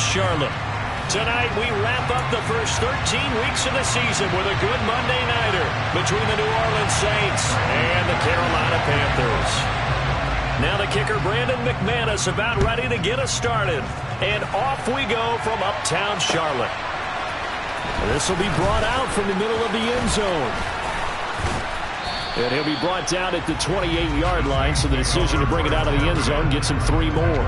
Charlotte. Tonight, we wrap up the first 13 weeks of the season with a good Monday nighter between the New Orleans Saints and the Carolina Panthers. Now the kicker, Brandon McManus, about ready to get us started. And off we go from uptown Charlotte. This will be brought out from the middle of the end zone. And he'll be brought down at the 28-yard line, so the decision to bring it out of the end zone gets him 3 more.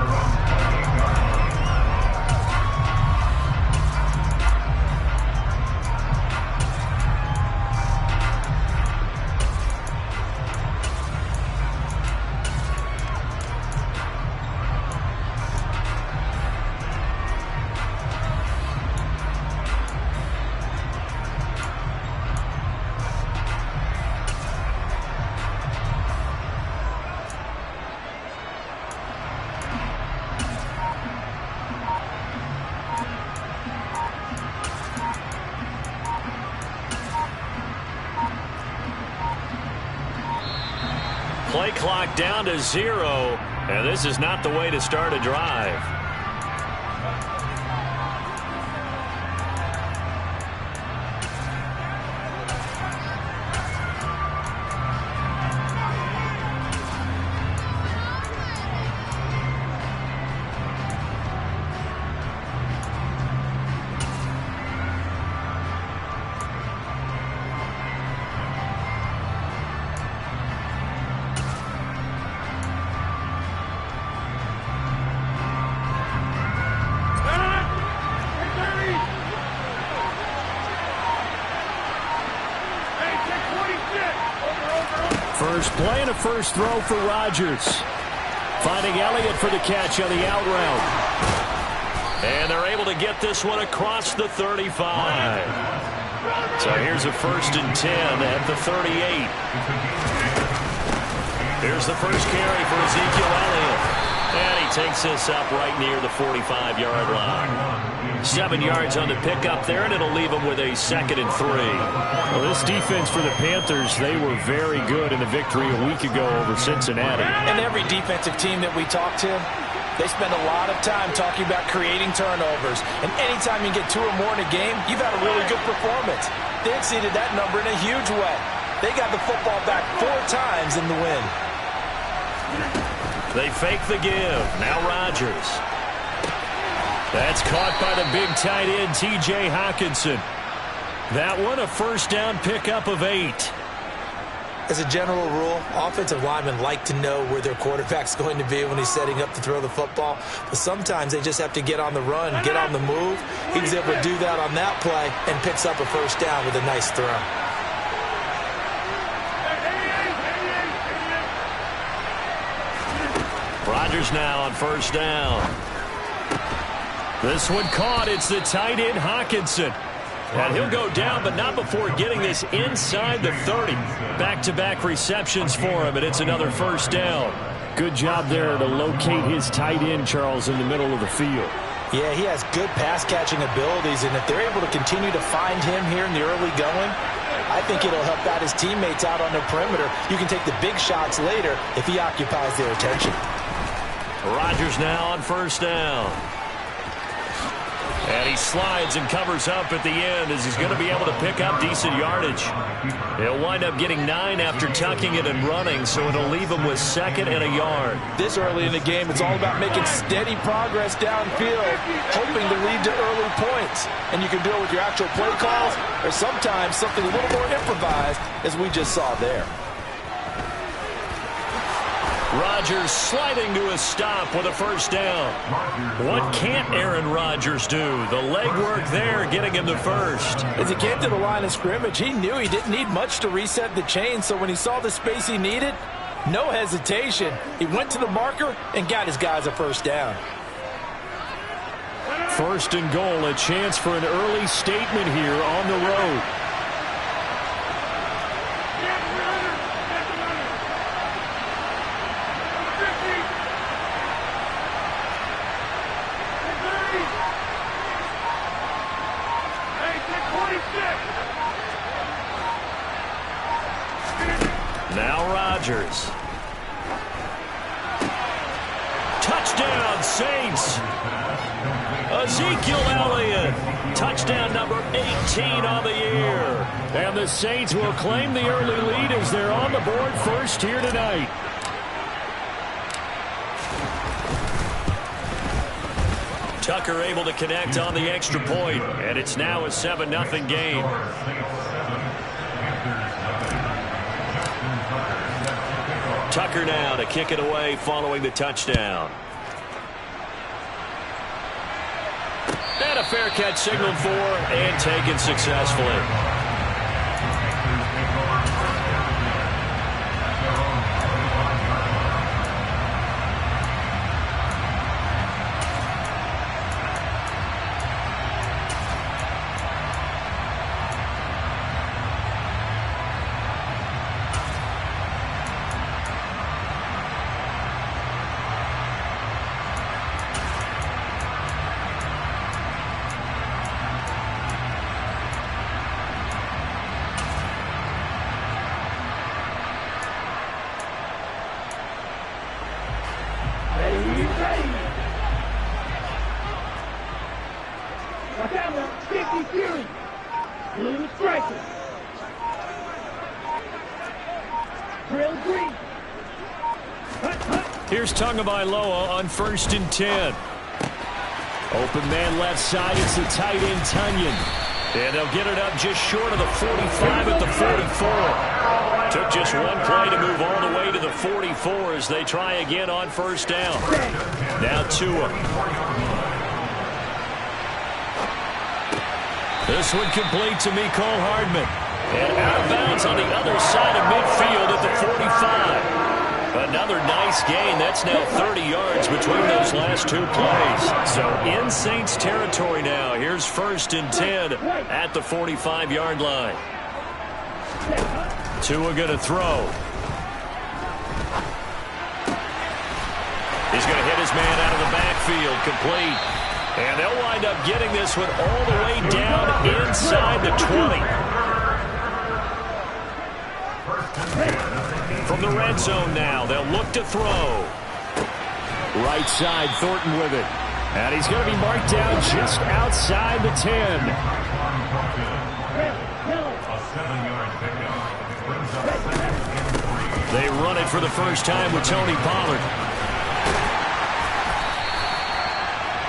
Play clock down to 0, and this is not the way to start a drive. First play and a first throw for Rodgers. Finding Elliott for the catch on the out route. And they're able to get this one across the 35. So here's a 1st and 10 at the 38. Here's the first carry for Ezekiel Elliott. And he takes this up right near the 45-yard line. 7 yards on the pickup there, and it'll leave him with a 2nd and 3. Well, this defense for the Panthers, they were very good in the victory a week ago over Cincinnati. And every defensive team that we talk to, they spend a lot of time talking about creating turnovers. And anytime you get 2 or more in a game, you've had a really good performance. They exceeded that number in a huge way. They got the football back 4 times in the win. They fake the give. Now Rodgers. That's caught by the big tight end, T.J. Hockenson. That one a first down pickup of 8. As a general rule, offensive linemen like to know where their quarterback's going to be when he's setting up to throw the football. But sometimes they just have to get on the run, get on the move. He was able to do that on that play and picks up a first down with a nice throw. Rodgers now on first down. This one caught. It's the tight end, Hockenson. And he'll go down, but not before getting this inside the 30. Back-to-back receptions for him, and it's another first down. Good job there to locate his tight end, Charles, in the middle of the field. Yeah, he has good pass-catching abilities, and if they're able to continue to find him here in the early going, I think it'll help out his teammates out on the perimeter. You can take the big shots later if he occupies their attention. Rodgers now on first down. And he slides and covers up at the end as he's going to be able to pick up decent yardage. He'll wind up getting 9 after tucking it and running, so it'll leave him with 2nd and a yard. This early in the game, it's all about making steady progress downfield, hoping to lead to early points. And you can do it with your actual play calls or sometimes something a little more improvised, as we just saw there. Rodgers sliding to a stop with a first down. What can't Aaron Rodgers do? The legwork there getting him the first. As he came to the line of scrimmage, he knew he didn't need much to reset the chain, so when he saw the space he needed, no hesitation. He went to the marker and got his guys a first down. 1st and goal, a chance for an early statement here on the road. Now Rodgers. Touchdown, Saints. Ezekiel Elliott. Touchdown number 18 on the year. And the Saints will claim the early lead as they're on the board first here tonight. Tucker able to connect on the extra point, and it's now a 7-0 game. Tucker now to kick it away following the touchdown. And a fair catch signaled for and taken successfully. Here's Tagovailoa on 1st and 10. Open man left side. It's the tight end, Tunyon. And they'll get it up just short of the 45 at the 44. Took just one play to move all the way to the 44 as they try again on 1st down. Now Tua. This one complete to Mecole Hardman. And out of bounds on the other side of midfield at the 45. Another nice gain. That's now 30 yards between those last two plays. So in Saints territory now. Here's 1st and 10 at the 45-yard line. Tua going to throw. He's going to hit his man out of the backfield. Complete. And they'll wind up getting this one all the way down inside the 20. From the red zone now, they'll look to throw. Right side, Thornton with it. And he's going to be marked down just outside the 10. They run it for the first time with Tony Pollard.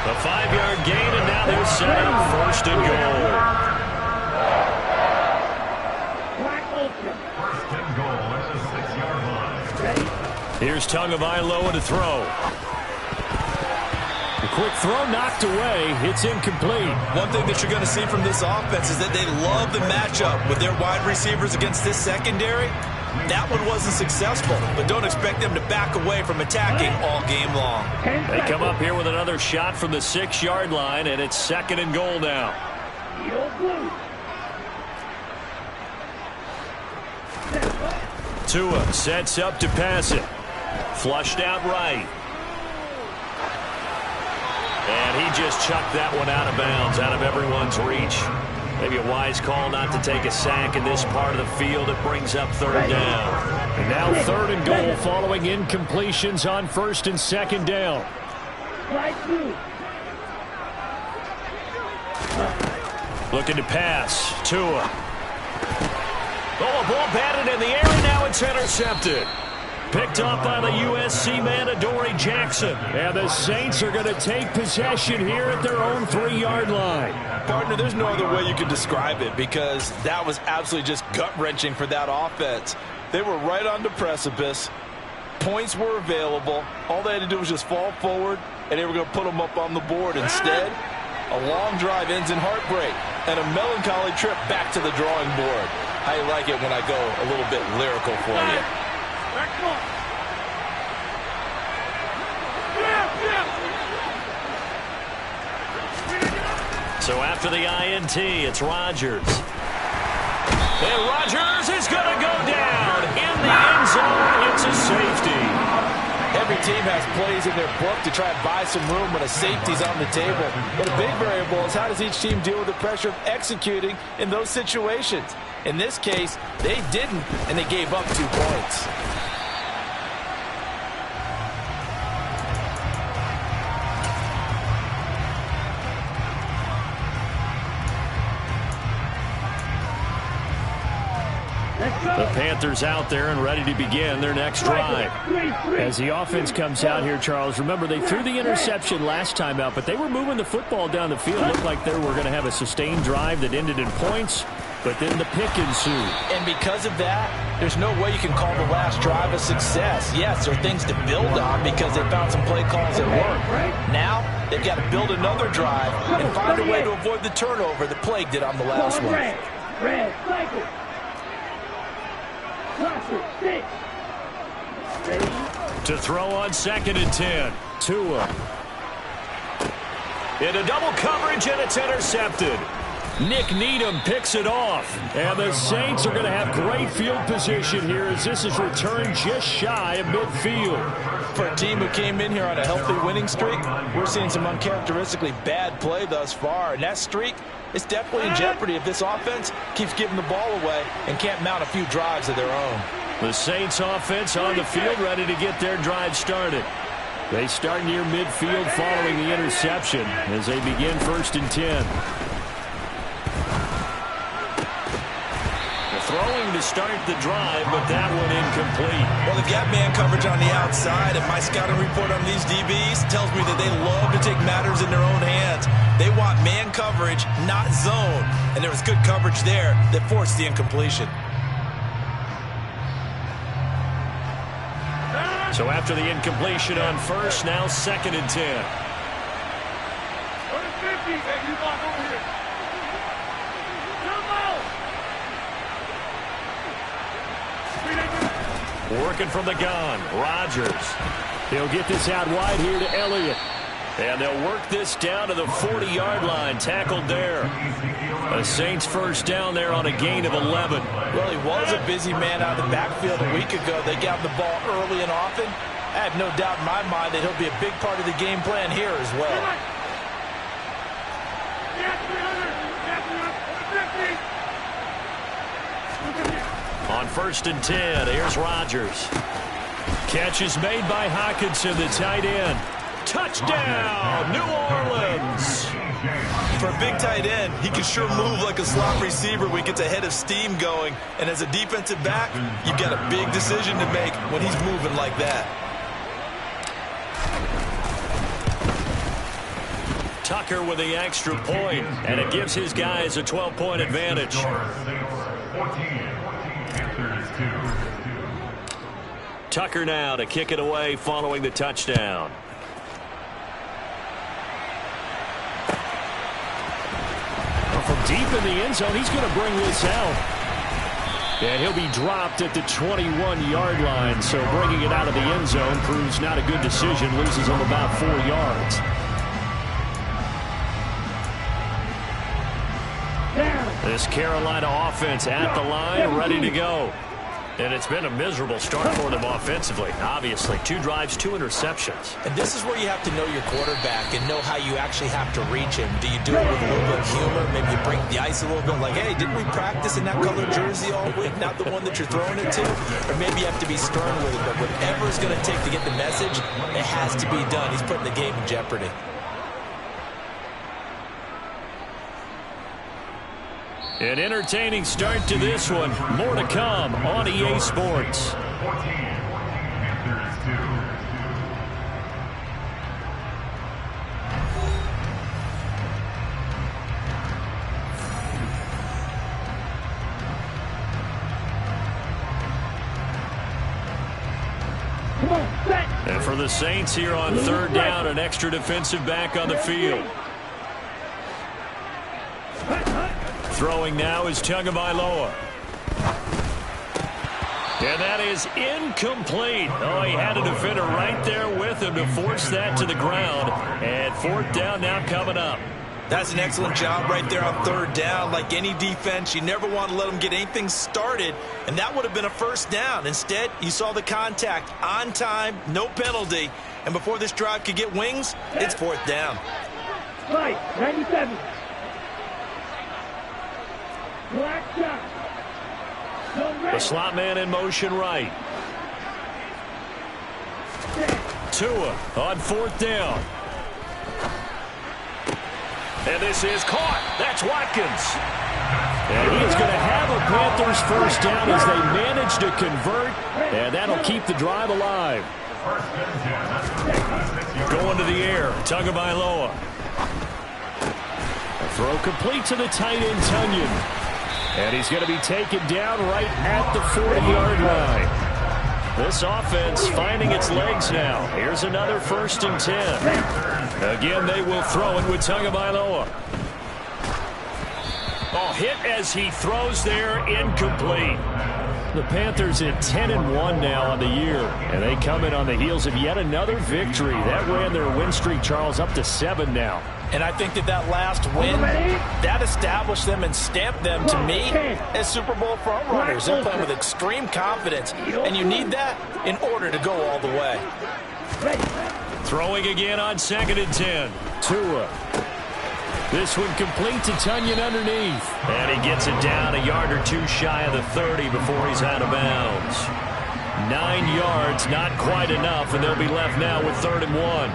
A 5-yard gain, and now they're set up 1st and goal. Here's Tagovailoa to throw. A quick throw knocked away. It's incomplete. One thing that you're going to see from this offense is that they love the matchup with their wide receivers against this secondary. That one wasn't successful, but don't expect them to back away from attacking all game long. They come up here with another shot from the 6-yard line, and it's 2nd and goal now. Tua sets up to pass it. Flushed out right. And he just chucked that one out of bounds, out of everyone's reach. Maybe a wise call not to take a sack in this part of the field. It brings up 3rd down. And now 3rd and goal following incompletions on 1st and 2nd down. Looking to pass. Tua. Oh, a ball batted in the air, and now it's intercepted. Picked up by the USC man, Adoree Jackson. And the Saints are going to take possession here at their own 3-yard line. Partner, there's no other way you could describe it because that was absolutely just gut-wrenching for that offense. They were right on the precipice. Points were available. All they had to do was just fall forward, and they were going to put them up on the board. Instead, a long drive ends in heartbreak and a melancholy trip back to the drawing board. How you like it when I go a little bit lyrical for you? So after the INT, it's Rodgers. And Rodgers is going to go down in the end zone. It's a safety. Every team has plays in their book to try and buy some room when a safety's on the table. But a big variable is how does each team deal with the pressure of executing in those situations. In this case, they didn't, and they gave up 2 points. The Panthers out there and ready to begin their next drive. As the offense comes out here, Charles, remember they threw the interception last time out, but they were moving the football down the field. Looked like they were going to have a sustained drive that ended in points, but then the pick ensued. And because of that, there's no way you can call the last drive a success. Yes, there are things to build on because they found some play calls that work. Now, they've got to build another drive and find a way to avoid the turnover that plagued it on the last one. Red, cycle. To throw on 2nd and 10. Tua. Into double coverage, and it's intercepted. Nick Needham picks it off. And the Saints are going to have great field position here as this is returned just shy of midfield. For a team who came in here on a healthy winning streak, we're seeing some uncharacteristically bad play thus far. And that streak is definitely in jeopardy if this offense keeps giving the ball away and can't mount a few drives of their own. The Saints offense on the field ready to get their drive started. They start near midfield following the interception as they begin 1st and 10. Throwing to start the drive, but that one incomplete. Well, the gap man coverage on the outside, and my scouting report on these DBs tells me that they love to take matters in their own hands. They want man coverage, not zone. And there was good coverage there that forced the incompletion. So after the incompletion on 1st, now 2nd and 10. Working from the gun, Rodgers. He'll get this out wide here to Elliott. And they'll work this down to the 40-yard line, tackled there. The Saints 1st down there on a gain of 11. Well, he was a busy man out of the backfield a week ago. They got the ball early and often. I have no doubt in my mind that he'll be a big part of the game plan here as well. On 1st and 10, here's Rodgers. Catch is made by Hockenson, the tight end. Touchdown, New Orleans. For a big tight end, he can sure move like a slot receiver when he gets a head of steam going. And as a defensive back, you've got a big decision to make when he's moving like that. Tucker with the extra point, and it gives his guys a 12-point advantage. Tucker now to kick it away following the touchdown. From deep in the end zone, he's going to bring this out. And he'll be dropped at the 21-yard line, so bringing it out of the end zone proves not a good decision, loses him about 4 yards. This Carolina offense at the line, ready to go. And it's been a miserable start for them offensively. Obviously, 2 drives, 2 interceptions. And this is where you have to know your quarterback and know how you actually have to reach him. Do you do it with a little bit of humor? Maybe you break the ice a little bit, like, hey, didn't we practice in that colored jersey all week? Not the one that you're throwing it to? Or maybe you have to be stern with it. But whatever it's going to take to get the message, it has to be done. He's putting the game in jeopardy. An entertaining start to this one. More to come on EA Sports. And for the Saints here on 3rd down, an extra defensive back on the field. Throwing now is Tagovailoa. And that is incomplete. Oh, he had a defender right there with him to force that to the ground. And 4th down now coming up. That's an excellent job right there on 3rd down. Like any defense, you never want to let them get anything started, and that would have been a 1st down. Instead, you saw the contact on time, no penalty, and before this drive could get wings, it's 4th down. Right, 97. Black shot. The slot man in motion right. Tua on 4th down. And this is caught. That's Watkins. And he is going to have a Panthers first down as they manage to convert, and that'll keep the drive alive. Going to the air, Tagovailoa. A throw complete to the tight end, Tonyan. And he's going to be taken down right at the 40-yard line. This offense finding its legs now. Here's another 1st and 10. Again, they will throw it with Tagovailoa. Oh, hit as he throws there, incomplete. The Panthers at 10-1 now on the year, and they come in on the heels of yet another victory. That ran their win streak, Charles, up to 7 now. And I think that last win, that established them and stamped them, to me, as Super Bowl frontrunners. They're playing with extreme confidence, and you need that in order to go all the way. Throwing again on 2nd and 10. Tua. This one complete to Tonyan underneath. And he gets it down a yard or two shy of the 30 before he's out of bounds. 9 yards, not quite enough, and they'll be left now with 3rd and 1.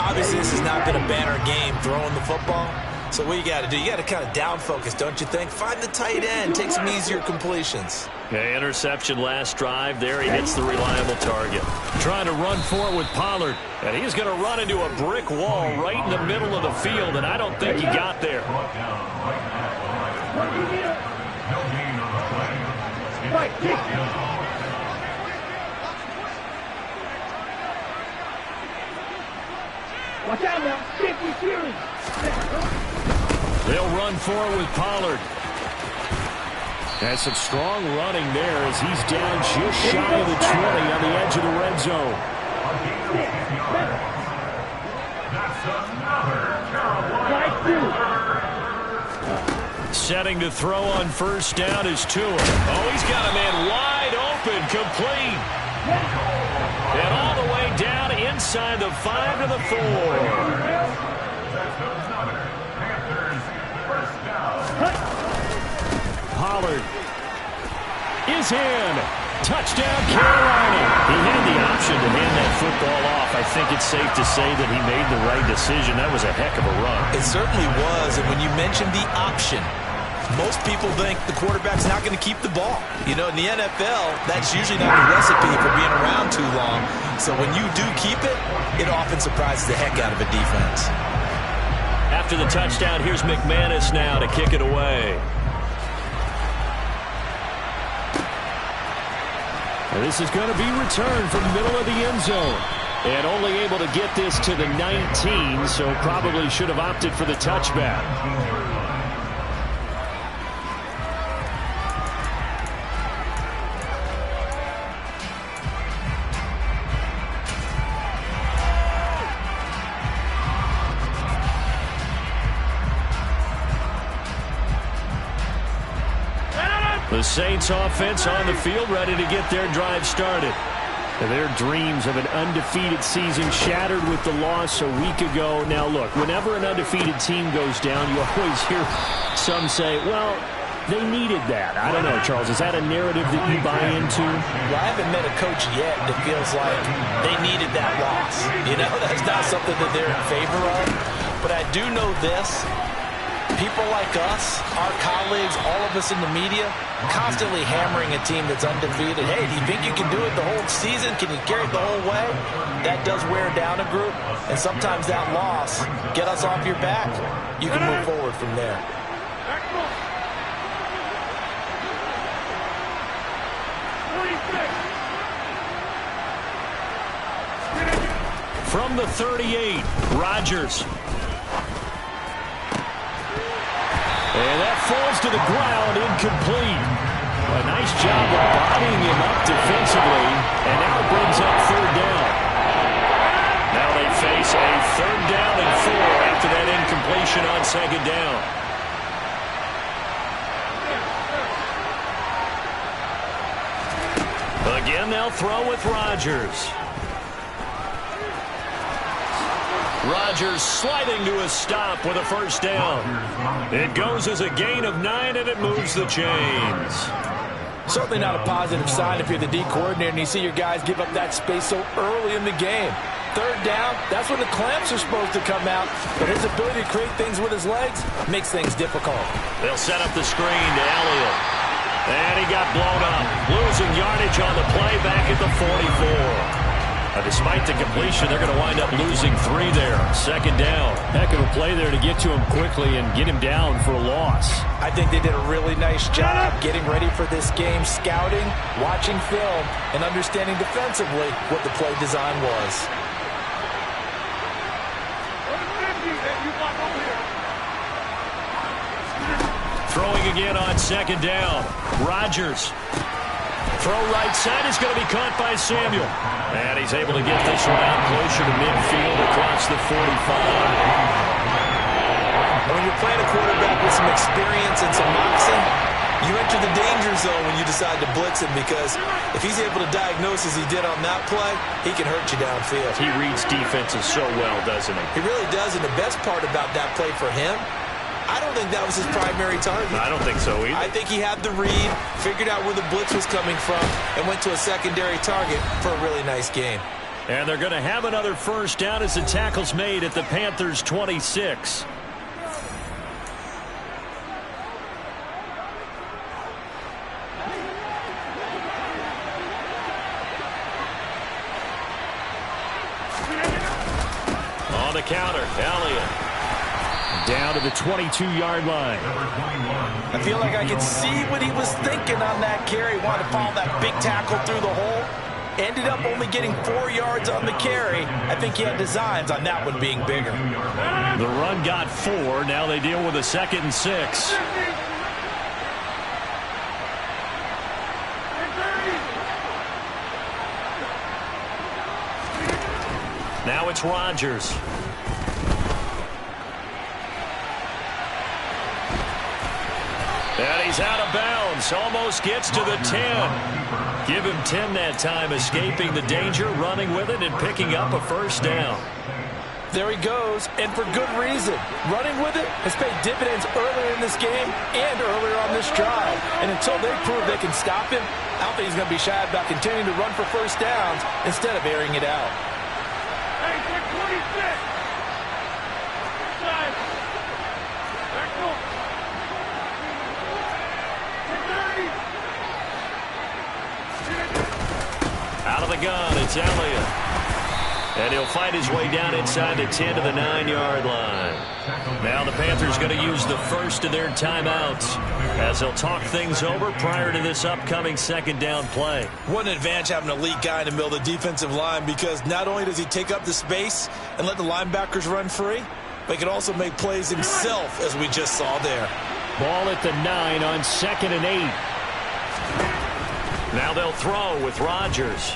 Obviously, this has not been a banner game throwing the football. So what you got to do, you got to kind of down focus, don't you think? Find the tight end, take some easier completions. Okay, interception last drive. There he hits the reliable target. Trying to run for it with Pollard. And he's going to run into a brick wall right in the middle of the field, and I don't think he got there. Watch out now. Safety clearly. They'll run for it with Pollard. Has some strong running there as he's down just shy of the 20 on the edge of the red zone. Setting to throw on 1st down is Tua. Oh, he's got a man wide open, complete. And all the way down inside the 5 to the 4. Pollard is in. Touchdown, Carolina. He had the option to hand that football off. I think it's safe to say that he made the right decision. That was a heck of a run. It certainly was, and when you mentioned the option, most people think the quarterback's not going to keep the ball. You know, in the NFL, that's usually not the recipe for being around too long. So when you do keep it, it often surprises the heck out of a defense. After the touchdown, here's McManus now to kick it away. And this is going to be returned from the middle of the end zone. And only able to get this to the 19, so probably should have opted for the touchback. The Saints offense on the field ready to get their drive started. Their dreams of an undefeated season shattered with the loss a week ago. Now look, whenever an undefeated team goes down, you always hear some say, well, they needed that. I don't know, Charles. Is that a narrative that you buy into? Well, I haven't met a coach yet that feels like they needed that loss. You know, that's not something that they're in favor of. But I do know this. People like us, our colleagues, all of us in the media, constantly hammering a team that's undefeated. Hey, do you think you can do it the whole season? Can you carry it the whole way? That does wear down a group, and sometimes that loss, get us off your back, you can move forward from there. From the 38, Rodgers. And that falls to the ground, incomplete. A nice job of bodying him up defensively, and now brings up 3rd down. Now they face a 3rd down and 4 after that incompletion on 2nd down. Again, they'll throw with Rodgers. Rodgers sliding to a stop with a 1st down. It goes as a gain of 9, and it moves the chains. Certainly not a positive sign if you're the D coordinator and you see your guys give up that space so early in the game. third down, that's when the clamps are supposed to come out. But his ability to create things with his legs makes things difficult. They'll set up the screen to Elliott. And he got blown up. Losing yardage on the play back at the 44. Despite the completion, they're going to wind up losing 3 there. Second down. Heck of a play there to get to him quickly and get him down for a loss. I think they did a really nice job getting ready for this game, scouting, watching film, and understanding defensively what the play design was. Throwing again on second down. Rodgers. Throw right side is going to be caught by Samuel. And he's able to get this one out closer to midfield across the 45. When you're playing a quarterback with some experience and some moxie, you enter the danger zone when you decide to blitz him, because if he's able to diagnose as he did on that play, he can hurt you downfield. He reads defenses so well, doesn't he? He really does, and the best part about that play for him, I don't think that was his primary target. I don't think so either. I think he had the read, figured out where the blitz was coming from, and went to a secondary target for a really nice game. And they're going to have another first down as the tackle's made at the Panthers' 26. On the counter, Elliott. Down to the 22-yard line. I feel like I could see what he was thinking on that carry. Wanted to follow that big tackle through the hole. Ended up only getting 4 yards on the carry. I think he had designs on that one being bigger. The run got 4. Now they deal with a 2nd and 6. Now it's Rodgers. And he's out of bounds. Almost gets to the 10. Give him 10 that time, escaping the danger, running with it, and picking up a first down. There he goes, and for good reason. Running with it has paid dividends earlier in this game and earlier on this drive. And until they prove they can stop him, I don't think he's going to be shy about continuing to run for first downs instead of airing it out. Hey, 26! Out of the gun, it's Elliott. And he'll fight his way down inside the 10 to the 9-yard line. Now the Panthers going to use the first of their timeouts as they'll talk things over prior to this upcoming second down play. What an advantage having an elite guy in the middle of the defensive line, because not only does he take up the space and let the linebackers run free, but he can also make plays himself, as we just saw there. Ball at the 9 on 2nd and 8. Now they'll throw with Rodgers.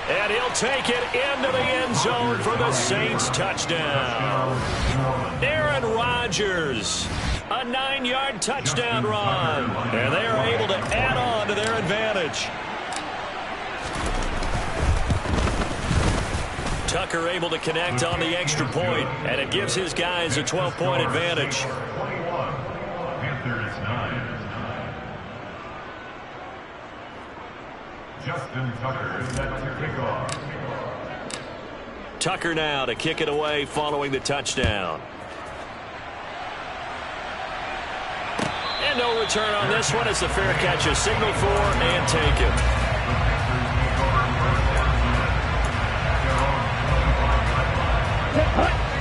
And he'll take it into the end zone for the Saints touchdown. Aaron Rodgers, a 9-yard touchdown run. And they are able to add on to their advantage. Tucker able to connect on the extra point, and it gives his guys a 12-point advantage. Justin Tucker set to kick off. Tucker now to kick it away following the touchdown. And no return on this one as the fair catch is signaled for and taken.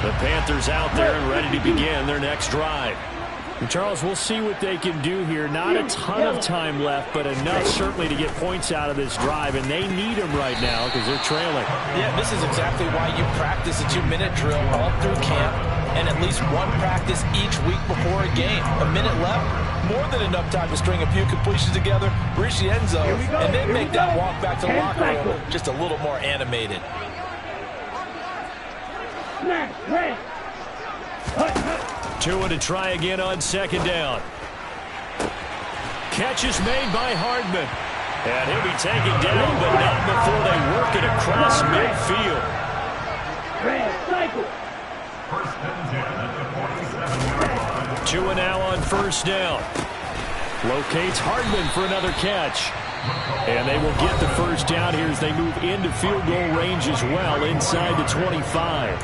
The Panthers out there and ready to begin their next drive. And Charles, we'll see what they can do here. Not a ton of time left, but enough certainly to get points out of this drive, and they need them right now because they're trailing. Yeah, this is exactly why you practice a 2-minute drill all through camp and at least one practice each week before a game. A minute left, more than enough time to string a few completions together, reach the end zone, and then make that walk back to the locker room just a little more animated. Tua to try again on second down. Catch is made by Hardman. And he'll be taken down, but not before they work it across midfield. Tua now on first down. Locates Hardman for another catch. And they will get the first down here as they move into field goal range as well, inside the 25.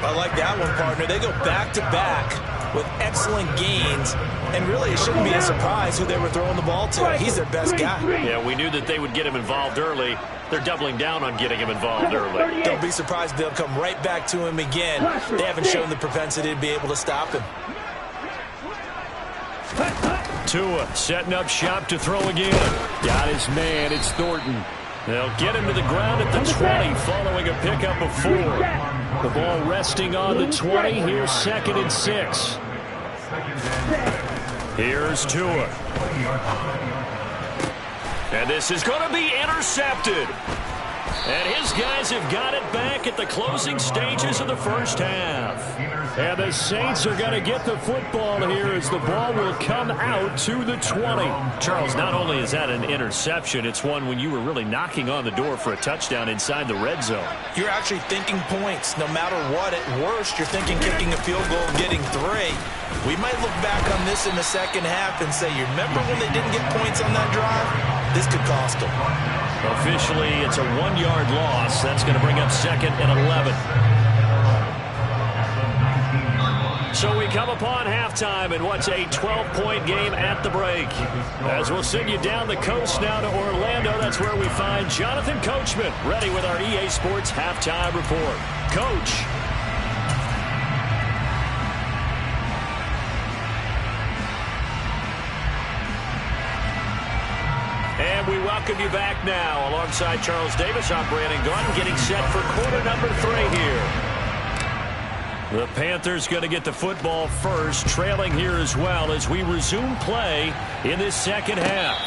I like that one, partner. They go back-to-back with excellent gains, and really it shouldn't be a surprise who they were throwing the ball to. He's their best guy. Yeah, we knew that they would get him involved early. They're doubling down on getting him involved early. Don't be surprised if they'll come right back to him again. They haven't shown the propensity to be able to stop him. Tua setting up shop to throw again. Got his man. It's Thornton. They'll get him to the ground at the 20 following a pickup of 4. The ball resting on the 20. Here's 2nd and 6. Here's Tua. And this is going to be intercepted. And his guys have got it back at the closing stages of the first half. And the Saints are going to get the football here as the ball will come out to the 20. Charles, not only is that an interception, it's one when you were really knocking on the door for a touchdown inside the red zone. You're actually thinking points. No matter what, at worst, you're thinking kicking a field goal and getting 3. We might look back on this in the second half and say, you remember when they didn't get points on that drive? This could cost them. Officially, it's a 1-yard loss. That's going to bring up 2nd and 11. So we come upon halftime in what's a 12-point game at the break. As we'll send you down the coast now to Orlando, that's where we find Jonathan Coachman ready with our EA Sports Halftime Report. Coach. And we welcome you back now alongside Charles Davis. I'm Brandon Gaudin getting set for quarter number 3 here. The Panthers going to get the football first, trailing here as well as we resume play in this second half.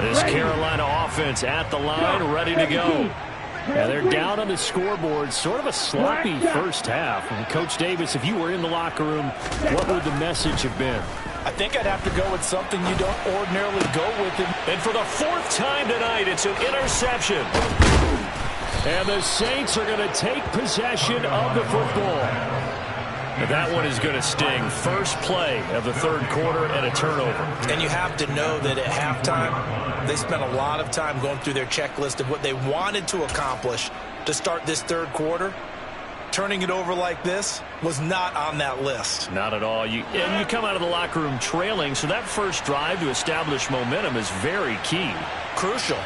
This Carolina offense at the line, ready to go. Yeah, they're down on the scoreboard. Sort of a sloppy first half. And Coach Davis, if you were in the locker room, what would the message have been? I think I'd have to go with something you don't ordinarily go with. And for the 4th time tonight, it's an interception. And the Saints are going to take possession of the football. And that one is going to sting. First play of the 3rd quarter and a turnover. And you have to know that at halftime, they spent a lot of time going through their checklist of what they wanted to accomplish to start this 3rd quarter. Turning it over like this was not on that list. Not at all. And you come out of the locker room trailing, so that first drive to establish momentum is very key. Crucial.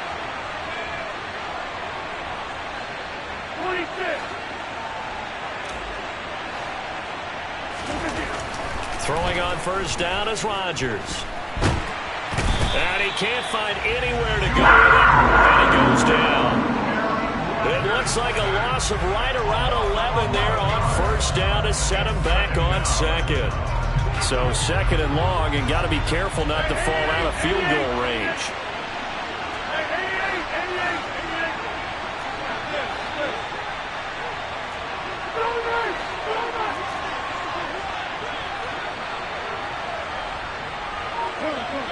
Throwing on first down is Rodgers. And he can't find anywhere to go with it, and it goes down. It looks like a loss of right around 11 there on first down to set him back on 2nd. So 2nd and long, and got to be careful not to fall out of field goal range.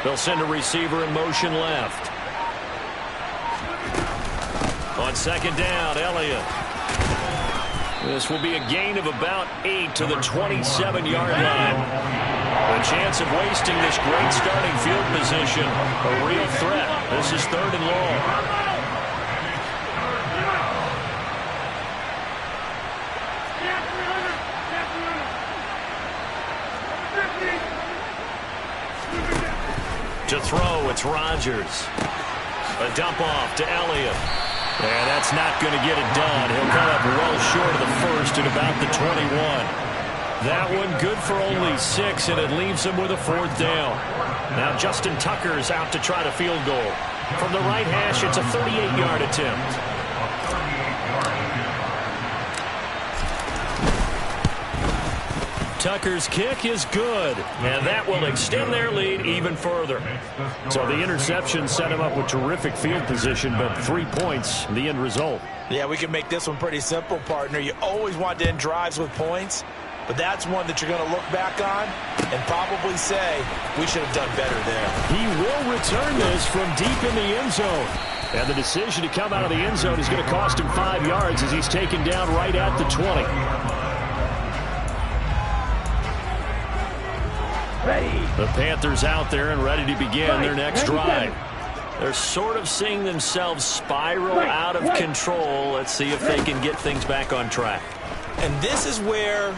They'll send a receiver in motion left. On 2nd down, Elliott. This will be a gain of about 8 to the 27-yard line. A chance of wasting this great starting field position. A real threat. This is 3rd and long. To throw, it's Rodgers. A dump off to Elliott. And that's not going to get it done. He'll come up well short of the first at about the 21. That one good for only 6, and it leaves him with a 4th down. Now Justin Tucker is out to try the field goal. From the right hash, it's a 38-yard attempt. Tucker's kick is good, and that will extend their lead even further. So the interception set him up with terrific field position, but 3 points, the end result. Yeah, we can make this one pretty simple, partner. You always want to end drives with points. but that's one that you're going to look back on and probably say, we should have done better there. He will return this from deep in the end zone. And the decision to come out of the end zone is going to cost him 5 yards as he's taken down right at the 20. The Panthers out there and ready to begin their next drive. They're sort of seeing themselves spiral out of control. Let's see if they can get things back on track. And this is where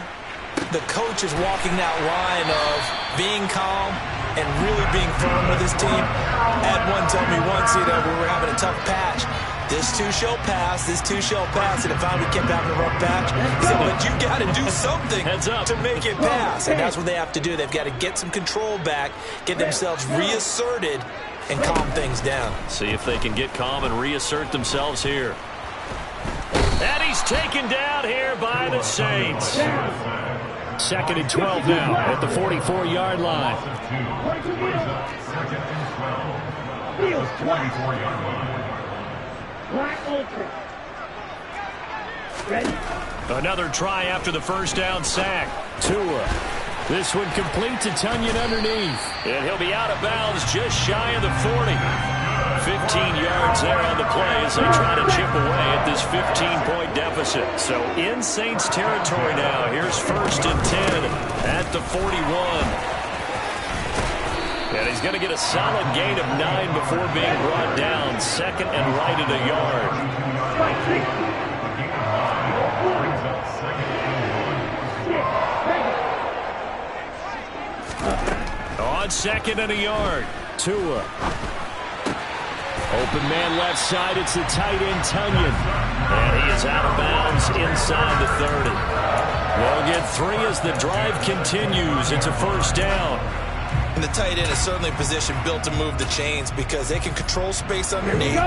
the coach is walking that line of being calm and really being firm with his team. I had one tell me once, we were having a tough patch. This too shall pass, this too shall pass. And if we kept having a rough patch, he said, but you got to do something to make it pass. And that's what they have to do. They've got to get some control back, get themselves reasserted, and calm things down. See if they can get calm and reassert themselves here. And he's taken down here by the Saints. 2nd and 12 now at the 44-yard line. 24-yard line. Another try after the first down sack. Tua. This one complete to Tonyan underneath. And he'll be out of bounds just shy of the 40. 15 yards there on the play as they try to chip away at this 15-point deficit. So in Saints territory now. Here's 1st and 10 at the 41. And he's going to get a solid gain of 9 before being brought down. 2nd and right at a yard. On 2nd and a yard. Tua. Open man left side. It's the tight end, Tonyan. And he is out of bounds inside the 30. They'll get 3 as the drive continues. It's a 1st down. And the tight end is certainly a position built to move the chains because they can control space underneath.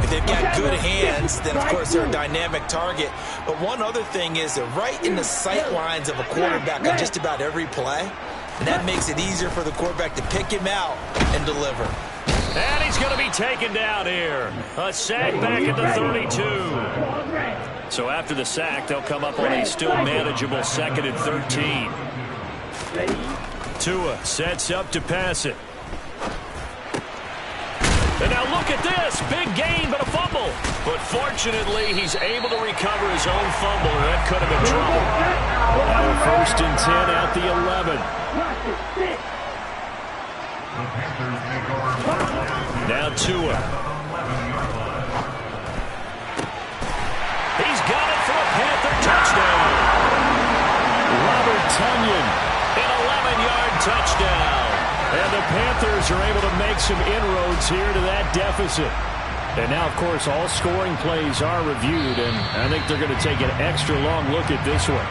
If they've got good hands, then of course they're a dynamic target. But one other thing is they're right in the sight lines of a quarterback on just about every play. And that makes it easier for the quarterback to pick him out and deliver. And he's going to be taken down here. A sack back at the 32. So after the sack, they'll come up on a still manageable 2nd and 13. Tua sets up to pass it. And now look at this. Big gain, but a fumble. But fortunately, he's able to recover his own fumble, and that could have been trouble. Now 1st and 10 at the 11. Now Tua. He's got it for a Panther touchdown. Robert Tonyan, an 11-yard touchdown. And the Panthers are able to make some inroads here to that deficit. And now, of course, all scoring plays are reviewed, and I think they're going to take an extra long look at this one.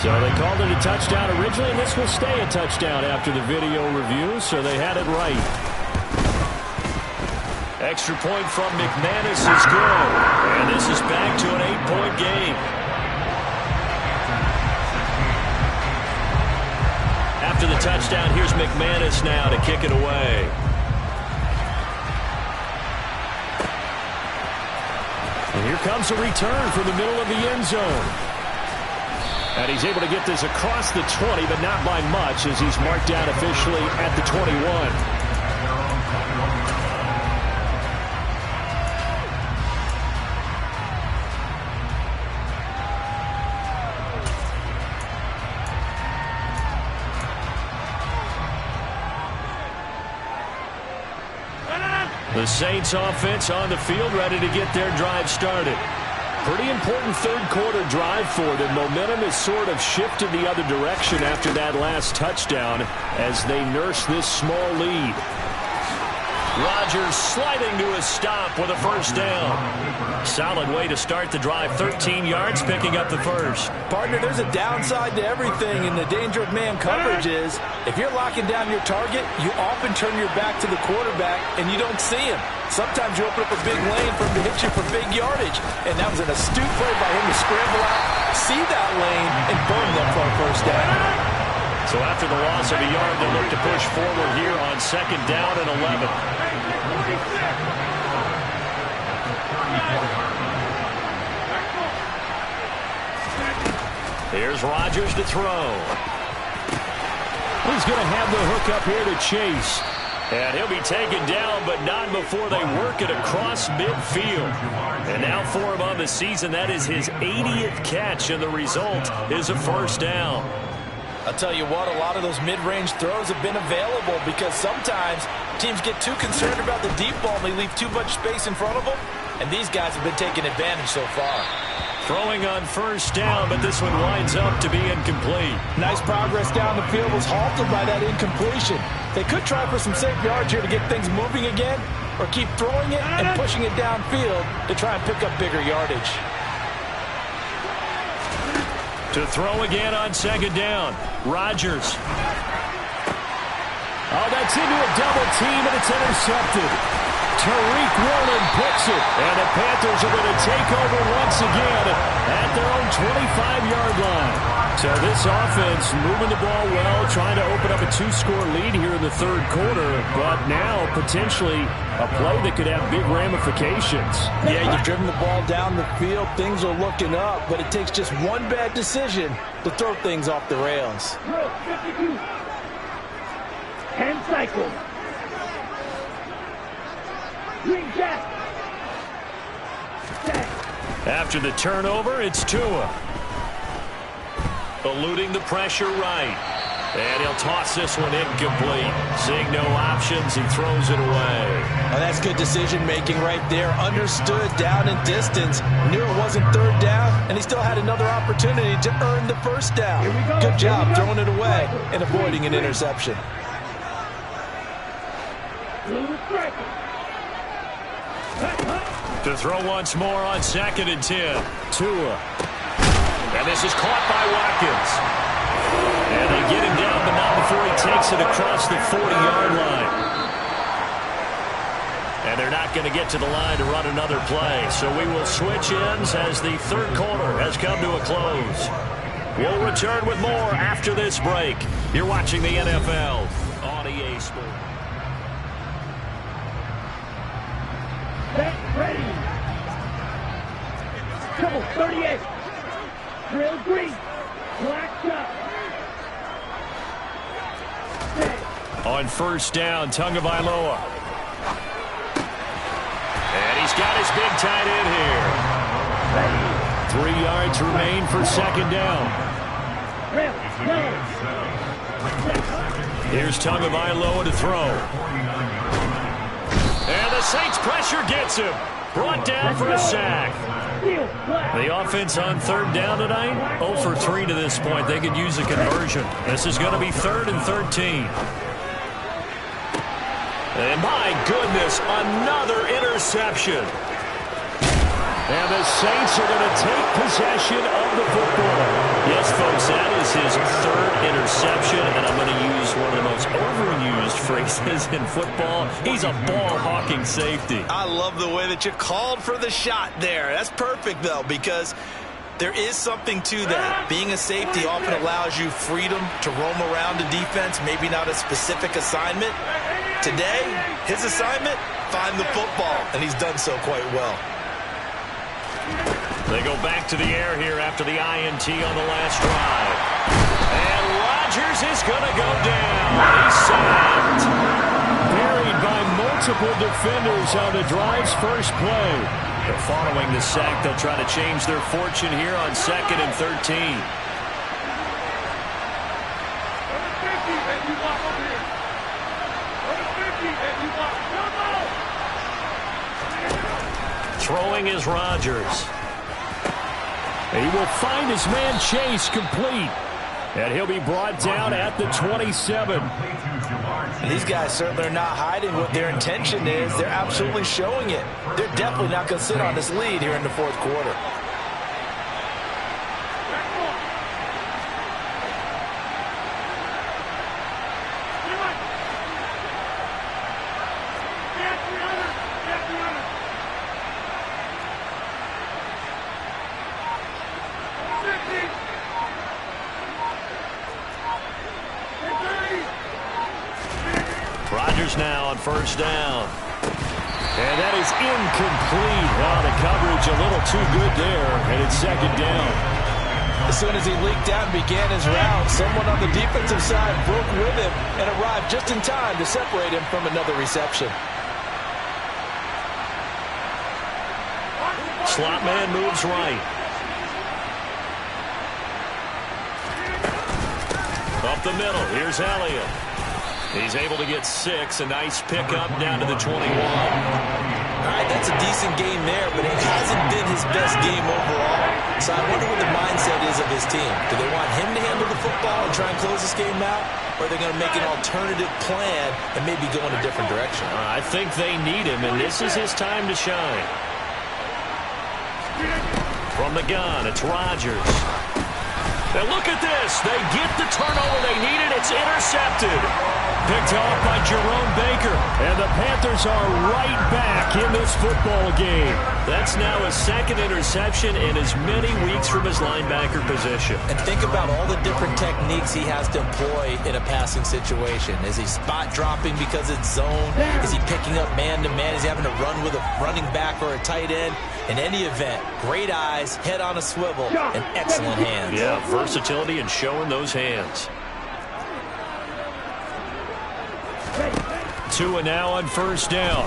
So they called it a touchdown originally, and this will stay a touchdown after the video review, so they had it right. Extra point from McManus is good, and this is back to an 8-point game. After the touchdown, here's McManus now to kick it away. And here comes a return from the middle of the end zone. And he's able to get this across the 20, but not by much as he's marked down officially at the 21. The Saints offense on the field ready to get their drive started. Pretty important third-quarter drive for them. Momentum has sort of shifted the other direction after that last touchdown as they nurse this small lead. Rodgers sliding to a stop with a 1st down. Solid way to start the drive. 13 yards, picking up the 1st. Partner, there's a downside to everything, and the danger of man coverage is if you're locking down your target, you often turn your back to the quarterback and you don't see him. Sometimes you open up a big lane for him to hit you for big yardage, and that was an astute play by him to scramble out, see that lane, and burn them for a 1st down. So after the loss of a yard, they look to push forward here on 2nd down and 11. Here's Rodgers to throw. He's going to have the hook up here to Chase. And he'll be taken down, but not before they work it across midfield. And now for him on the season, that is his 80th catch, and the result is a first down. I'll tell you what, a lot of those mid-range throws have been available because sometimes teams get too concerned about the deep ball and they leave too much space in front of them, and these guys have been taking advantage so far. Throwing on first down, but this one winds up to be incomplete. Nice progress down the field was halted by that incompletion. They could try for some safe yards here to get things moving again, or keep throwing it and pushing it downfield to try and pick up bigger yardage. To throw again on second down, Rodgers. Oh, that's into a double team, and it's intercepted. Tariq Woolen picks it, and the Panthers are going to take over once again at their own 25-yard line. So this offense moving the ball well, trying to open up a 2-score lead here in the third quarter, but now potentially a play that could have big ramifications. Yeah, you've driven the ball down the field, things are looking up, but it takes just one bad decision to throw things off the rails. 52. 10 cycles. Green jack. After the turnover, it's Tua. Eluding the pressure right. And he'll toss this one incomplete. Seeing no options, he throws it away. Oh, that's good decision-making right there. Understood down and distance. Knew it wasn't third down, and he still had another opportunity to earn the first down. Good job throwing it away and avoiding an interception. To throw once more on 2nd and 10. Tua. And this is caught by Watkins. And they get him down, but not before he takes it across the 40-yard line. And they're not going to get to the line to run another play. So we will switch ends as the third quarter has come to a close. We'll return with more after this break. You're watching the NFL on EA Sports. Ready. Trouble 38. Drill green. Black shot. On first down, Tagovailoa. And he's got his big tight end here. 3 yards remain for second down. Here's Tagovailoa to throw. And the Saints pressure gets him. Brought down for a sack. The offense on third down tonight, 0 for 3 to this point. They could use a conversion. This is going to be 3rd and 13. And my goodness, another interception. And the Saints are going to take possession of the football. Yes, folks, that is his 3rd interception, and I'm going to use one of the most overused phrases in football. He's a ball-hawking safety. I love the way that you called for the shot there. That's perfect, though, because there is something to that. Being a safety often allows you freedom to roam around the defense, maybe not a specific assignment. Today, his assignment, find the football, and he's done so quite well. They go back to the air here after the INT on the last drive. And Rodgers is going to go down. He's sacked. Buried by multiple defenders on the drive's first play. But following the sack, they'll try to change their fortune here on 2nd and 13. Throwing is Rodgers. He will find his man Chase complete. And he'll be brought down at the 27. And these guys certainly are not hiding what their intention is. They're absolutely showing it. They're definitely not going to sit on this lead here in the fourth quarter. Rodgers now on first down. And that is incomplete. Wow, the coverage a little too good there, and it's second down. As soon as he leaked out and began his route, someone on the defensive side broke with him and arrived just in time to separate him from another reception. Slot man moves right. Up the middle, here's Elliott. He's able to get 6, a nice pickup down to the 21. All right, that's a decent game there, but it hasn't been his best game overall. So I wonder what the mindset is of his team. Do they want him to handle the football and try and close this game out? Or are they going to make an alternative plan and maybe go in a different direction? I think they need him, and this is his time to shine. From the gun, it's Rodgers. And look at this. They get the turnover they needed. It's intercepted. Picked off by Jerome Baker. And the Panthers are right back in this football game. That's now his 2nd interception in as many weeks from his linebacker position. And think about all the different techniques he has to employ in a passing situation. Is he spot dropping because it's zone? Is he picking up man-to-man? Is he having to run with a running back or a tight end? In any event, great eyes, head on a swivel, and excellent hands. Yeah, versatility and showing those hands. Tua now on first down.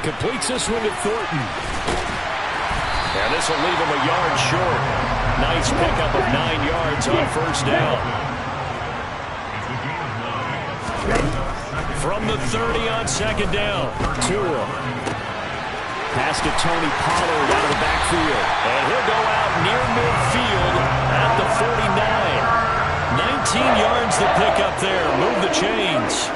Completes this one to Thornton. And this will leave him a yard short. Nice pickup of 9 yards on first down. From the 30 on second down. Tua. Pass to Tony Pollard out of the backfield. And he'll go out near midfield at the 49. 19 yards to pick up there. Move the chains.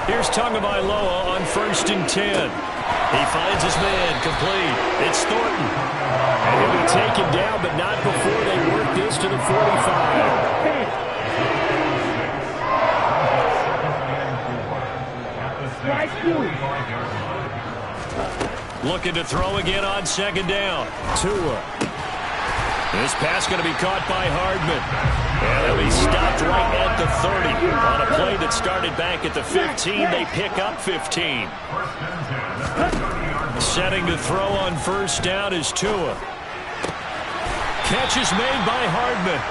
Here's Tagovailoa on first and 10. He finds his man complete. It's Thornton. And he'll be taken down, but not before they work this to the 45. Looking to throw again on second down. Tua. This pass going to be caught by Hardman. And he'll be stopped right at the 30. On a play that started back at the 15, they pick up 15. Setting to throw on first down is Tua. Catch is made by Hardman.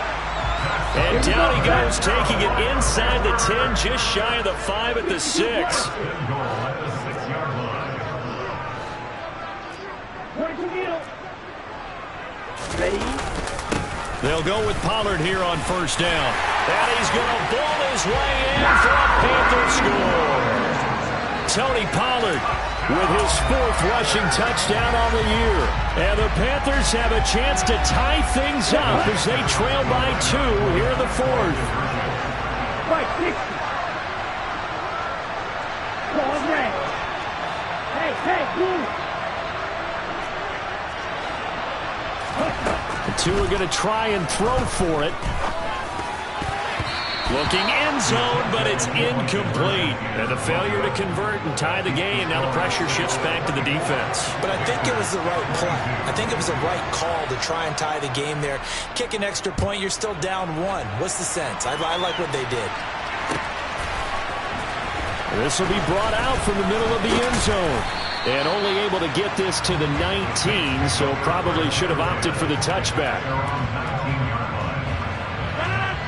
And down he goes, taking it inside the 10, just shy of the 5 at the 6. They'll go with Pollard here on first down. And he's going to ball his way in for a Panther score. Tony Pollard with his 4th rushing touchdown on the year. And the Panthers have a chance to tie things up as they trail by 2 here in the 4th. Right, 60. Ball red. Hey, move. The 2 are going to try and throw for it. Looking end zone, but it's incomplete. And the failure to convert and tie the game. Now the pressure shifts back to the defense. But I think it was the right play. I think it was the right call to try and tie the game there. Kick an extra point, you're still down 1. What's the sense? I like what they did. This will be brought out from the middle of the end zone. And only able to get this to the 19, so probably should have opted for the touchback.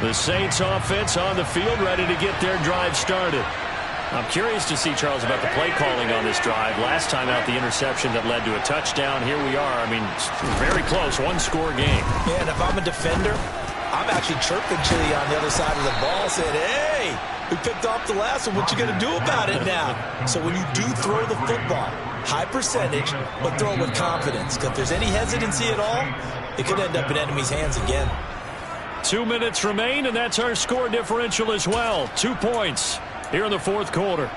The Saints offense on the field, ready to get their drive started. I'm curious to see, Charles, about the play calling on this drive. Last time out, the interception that led to a touchdown. Here we are. I mean, very close, 1-score game. Yeah, and if I'm a defender, I'm actually chirping Chili on the other side of the ball, saying, hey, we picked off the last one. What you going to do about it now? So when you do throw the football, high percentage, but throw it with confidence. Because if there's any hesitancy at all, it could end up in enemy's hands again. 2 minutes remain, and that's our score differential as well. 2 points here in the 4th quarter.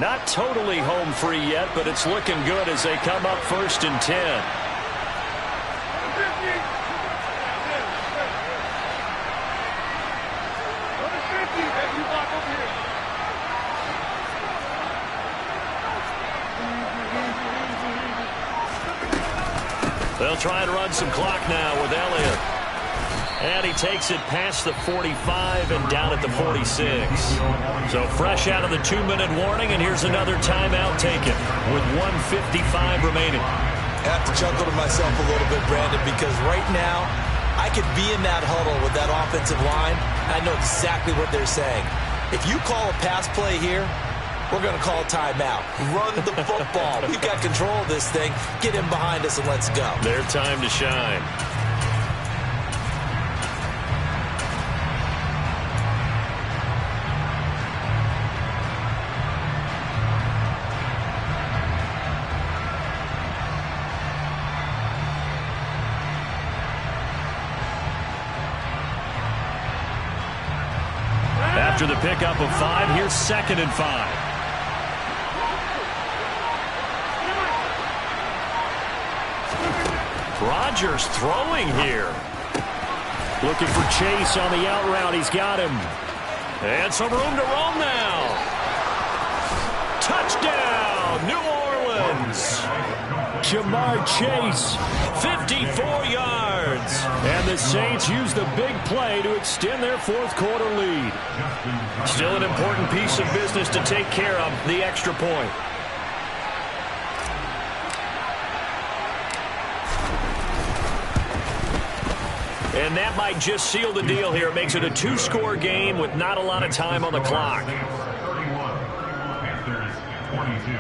Not totally home free yet, but it's looking good as they come up first and 10. They'll try and run some clock now with Elliott. And he takes it past the 45 and down at the 46. So fresh out of the 2-minute warning, and here's another timeout taken with 1:55 remaining. I have to chuckle to myself a little bit, Brandon, because right now I could be in that huddle with that offensive line. I know exactly what they're saying. If you call a pass play here, we're going to call a timeout. Run the football. We've got control of this thing. Get in behind us and let's go. Their time to shine. After the pickup of 5, here's 2nd and 5. Rodgers throwing here. Looking for Chase on the out route. He's got him. And some room to roam now. Touchdown, New Orleans. Jamar Chase, 54 yards. And the Saints use the big play to extend their 4th quarter lead. Still an important piece of business to take care of, the extra point. And that might just seal the deal here. It makes it a 2-score game with not a lot of time on the clock. 31, Panthers 22.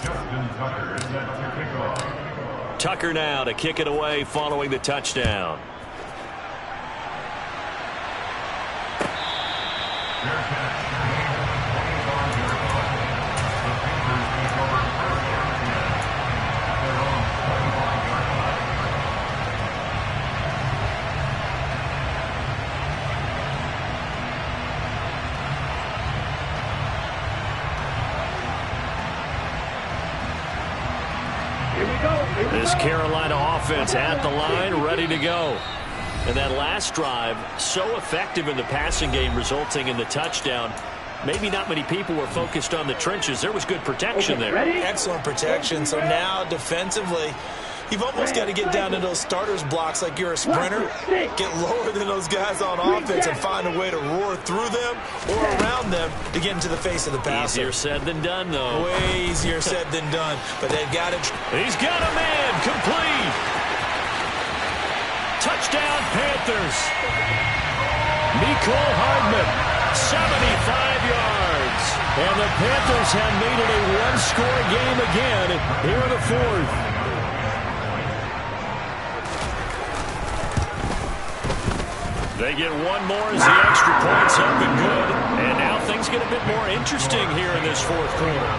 Justin Tucker is set to kick off. Tucker now to kick it away following the touchdown. This Carolina offense at the line, ready to go. And that last drive, so effective in the passing game, resulting in the touchdown. Maybe not many people were focused on the trenches. There was good protection there. Excellent protection. So now, defensively, you've almost got to get down to those starters blocks like you're a sprinter. Get lower than those guys on offense and find a way to roar through them or around them to get into the face of the passer. Easier said than done, though. Way easier said than done. But they've got it. He's got a man. Complete. Touchdown, Panthers. Mecole Hardman, 75 yards. And the Panthers have made it a 1-score game again here in the 4th. They get one more as the extra point's up and good. And now things get a bit more interesting here in this 4th quarter.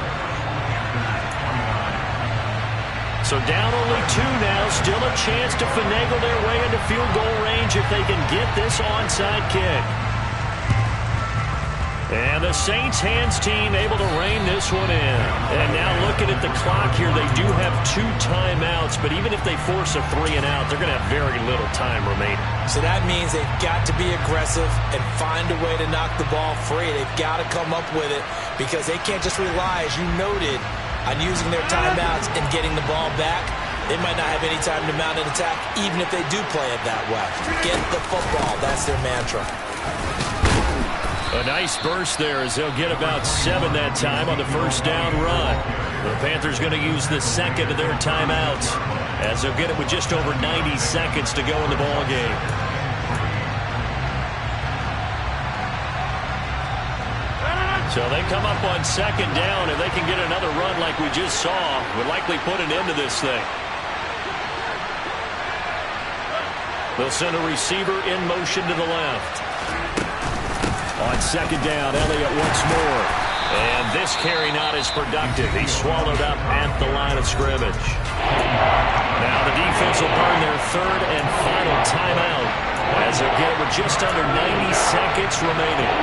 So down only 2 now. Still a chance to finagle their way into field goal range if they can get this onside kick. And the Saints hands team able to rein this one in. And now looking at the clock here, they do have 2 timeouts, but even if they force a 3 and out, they're going to have very little time remaining. So that means they've got to be aggressive and find a way to knock the ball free. They've got to come up with it because they can't just rely, as you noted, on using their timeouts and getting the ball back. They might not have any time to mount an attack, even if they do play it that way. Get the football. That's their mantra. A nice burst there as they'll get about 7 that time on the first down run. The Panthers going to use the 2nd of their timeouts as they'll get it with just over 90 seconds to go in the ball game. So they come up on 2nd down, and they can get another run like we just saw. Would likely put an end to this thing. They'll send a receiver in motion to the left. On 2nd down, Elliott once more. And this carry not as productive. He's swallowed up at the line of scrimmage. Now the defense will burn their 3rd and final timeout as they get it with just under 90 seconds remaining.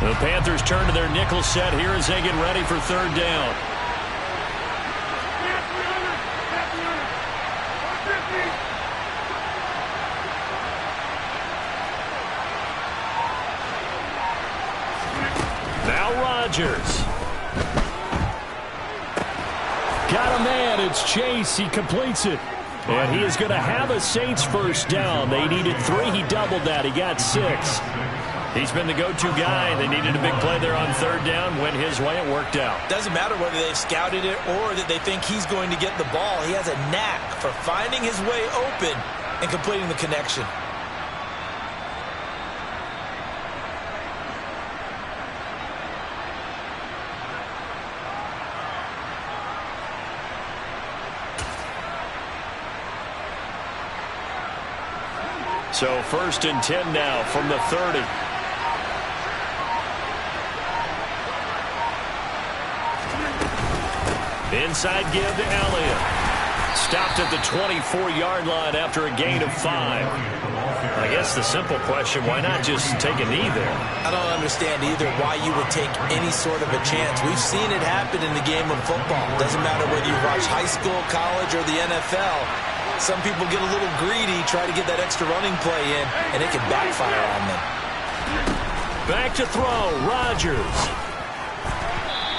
The Panthers turn to their nickel set here as they get ready for 3rd down. Rodgers. Got a man. It's Chase. He completes it. And he is going to have a Saints first down. They needed 3. He doubled that. He got 6. He's been the go-to guy. They needed a big play there on third down. Went his way. It worked out. Doesn't matter whether they've scouted it or that they think he's going to get the ball. He has a knack for finding his way open and completing the connection. So 1st and 10 now from the 30. Inside give to Elliott. Stopped at the 24-yard line after a gain of 5. I guess the simple question, why not just take a knee there? I don't understand either why you would take any sort of a chance. We've seen it happen in the game of football. Doesn't matter whether you watch high school, college, or the NFL. Some people get a little greedy, try to get that extra running play in, and it can backfire on them. Back to throw, Rodgers.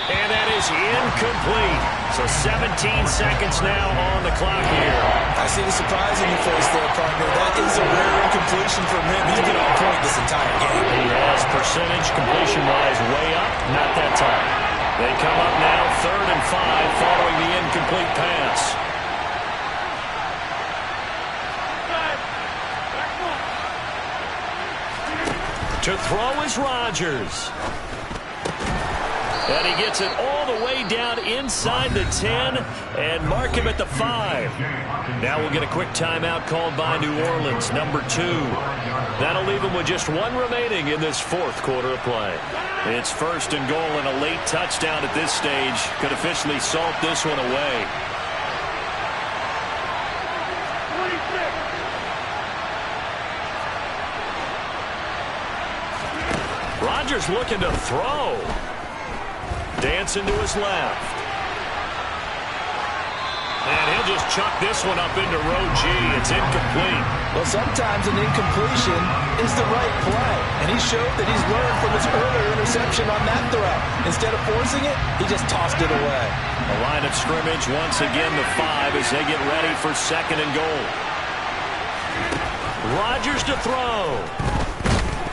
And that is incomplete. So 17 seconds now on the clock here. I see the surprise in your face there, partner. That is a rare incompletion from him. He's been on point this entire game. He has percentage completion-wise way up. Not that time. They come up now 3rd and 5 following the incomplete pass. To throw is Rodgers. And he gets it all the way down inside the 10 and mark him at the 5. Now we'll get a quick timeout called by New Orleans, number 2. That'll leave him with just 1 remaining in this 4th quarter of play. It's 1st and goal, and a late touchdown at this stage could officially salt this one away. Rodgers looking to throw. Dancing to his left. And he'll just chuck this one up into row G. It's incomplete. Well, sometimes an incompletion is the right play. And he showed that he's learned from his earlier interception on that throw. Instead of forcing it, he just tossed it away. A line of scrimmage once again the 5 as they get ready for 2nd and goal. Rodgers to throw.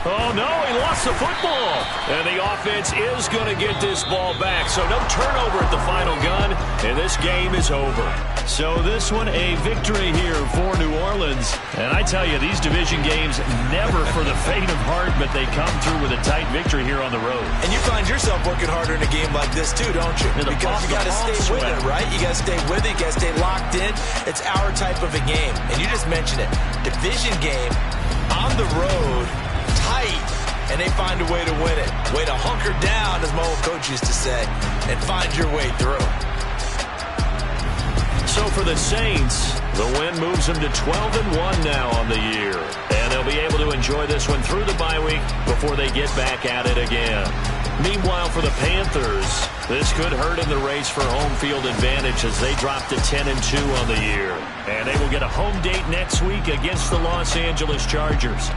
Oh, no, he lost the football. And the offense is going to get this ball back. So no turnover at the final gun, and this game is over. So this one, a victory here for New Orleans. And I tell you, these division games, never for the faint of heart, but they come through with a tight victory here on the road. And you find yourself working harder in a game like this, too, don't you? Because you got to stay with it, right? You got to stay with it. You got to stay locked in. It's our type of a game. And you just mentioned it. Division game on the road. Tight, and they find a way to win it. Way to hunker down, as my old coach used to say, and find your way through. So for the Saints, the win moves them to 12-1 now on the year. And they'll be able to enjoy this one through the bye week before they get back at it again. Meanwhile, for the Panthers, this could hurt in the race for home field advantage as they drop to 10-2 on the year. And they will get a home date next week against the Los Angeles Chargers.